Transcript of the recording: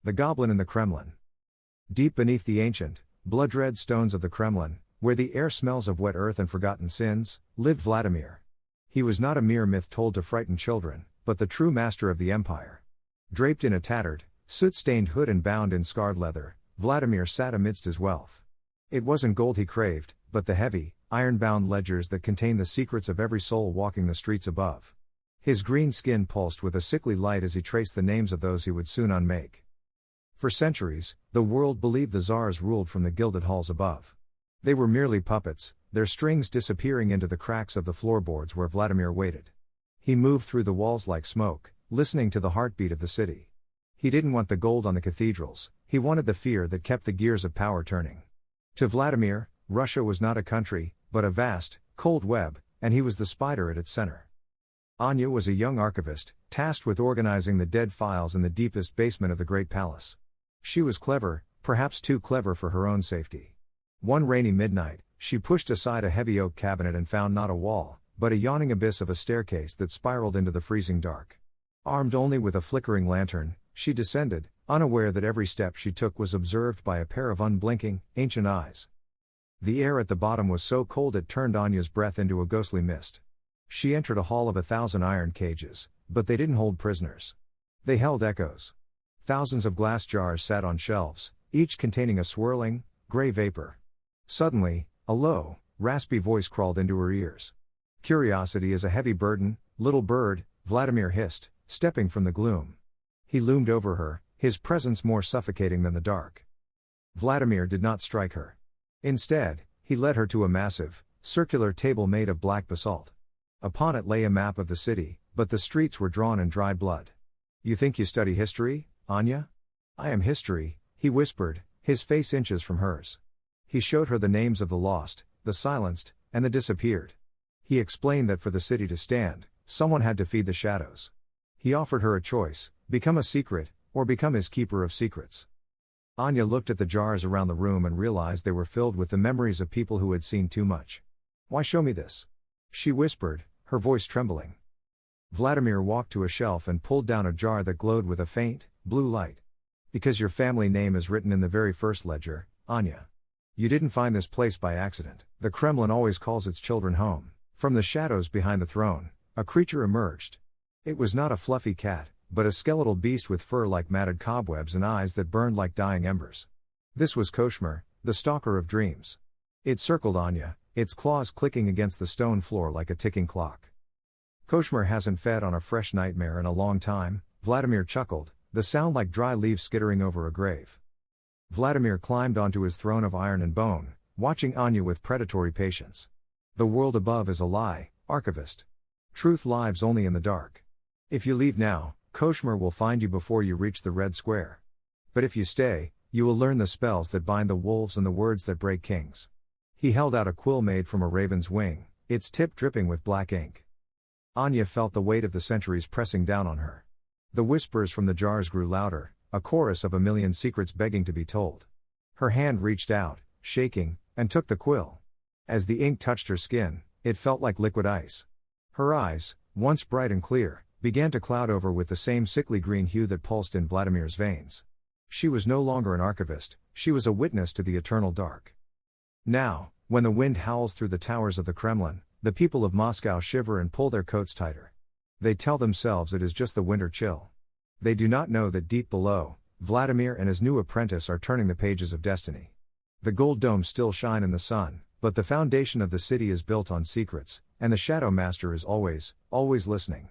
The Goblin in the Kremlin. Deep beneath the ancient, blood-red stones of the Kremlin, where the air smells of wet earth and forgotten sins, lived Vladimir. He was not a mere myth told to frighten children, but the true master of the empire. Draped in a tattered, soot-stained hood and bound in scarred leather, Vladimir sat amidst his wealth. It wasn't gold he craved, but the heavy, iron-bound ledgers that contain the secrets of every soul walking the streets above. His green skin pulsed with a sickly light as he traced the names of those he would soon unmake. For centuries, the world believed the Tsars ruled from the gilded halls above. They were merely puppets, their strings disappearing into the cracks of the floorboards where Vladimir waited. He moved through the walls like smoke, listening to the heartbeat of the city. He didn't want the gold on the cathedrals, he wanted the fear that kept the gears of power turning. To Vladimir, Russia was not a country, but a vast, cold web, and he was the spider at its center. Anya was a young archivist, tasked with organizing the dead files in the deepest basement of the great palace. She was clever, perhaps too clever for her own safety. One rainy midnight, she pushed aside a heavy oak cabinet and found not a wall, but a yawning abyss of a staircase that spiraled into the freezing dark. Armed only with a flickering lantern, she descended, unaware that every step she took was observed by a pair of unblinking, ancient eyes. The air at the bottom was so cold it turned Anya's breath into a ghostly mist. She entered a hall of 1,000 iron cages, but they didn't hold prisoners. They held echoes. Thousands of glass jars sat on shelves, each containing a swirling, gray vapor. Suddenly, a low, raspy voice crawled into her ears. "Curiosity is a heavy burden, little bird," Vladimir hissed, stepping from the gloom. He loomed over her, his presence more suffocating than the dark. Vladimir did not strike her. Instead, he led her to a massive, circular table made of black basalt. Upon it lay a map of the city, but the streets were drawn in dried blood. "You think you study history, Anya?" "I am history," he whispered, his face inches from hers. He showed her the names of the lost, the silenced, and the disappeared. He explained that for the city to stand, someone had to feed the shadows. He offered her a choice: become a secret, or become his keeper of secrets. Anya looked at the jars around the room and realized they were filled with the memories of people who had seen too much. "Why show me this?" she whispered, her voice trembling. Vladimir walked to a shelf and pulled down a jar that glowed with a faint, blue light. "Because your family name is written in the very first ledger, Anya. You didn't find this place by accident. The Kremlin always calls its children home." From the shadows behind the throne, a creature emerged. It was not a fluffy cat, but a skeletal beast with fur like matted cobwebs and eyes that burned like dying embers. This was Koshmar, the stalker of dreams. It circled Anya, its claws clicking against the stone floor like a ticking clock. "Koshmar hasn't fed on a fresh nightmare in a long time," Vladimir chuckled, the sound like dry leaves skittering over a grave. Vladimir climbed onto his throne of iron and bone, watching Anya with predatory patience. "The world above is a lie, archivist. Truth lives only in the dark. If you leave now, Koshmar will find you before you reach the Red Square. But if you stay, you will learn the spells that bind the wolves and the words that break kings." He held out a quill made from a raven's wing, its tip dripping with black ink. Anya felt the weight of the centuries pressing down on her. The whispers from the jars grew louder, a chorus of a million secrets begging to be told. Her hand reached out, shaking, and took the quill. As the ink touched her skin, it felt like liquid ice. Her eyes, once bright and clear, began to cloud over with the same sickly green hue that pulsed in Vladimir's veins. She was no longer an archivist, she was a witness to the eternal dark. Now, when the wind howls through the towers of the Kremlin, the people of Moscow shiver and pull their coats tighter. They tell themselves it is just the winter chill. They do not know that deep below, Vladimir and his new apprentice are turning the pages of destiny. The gold domes still shine in the sun, but the foundation of the city is built on secrets, and the Shadow Master is always, always listening.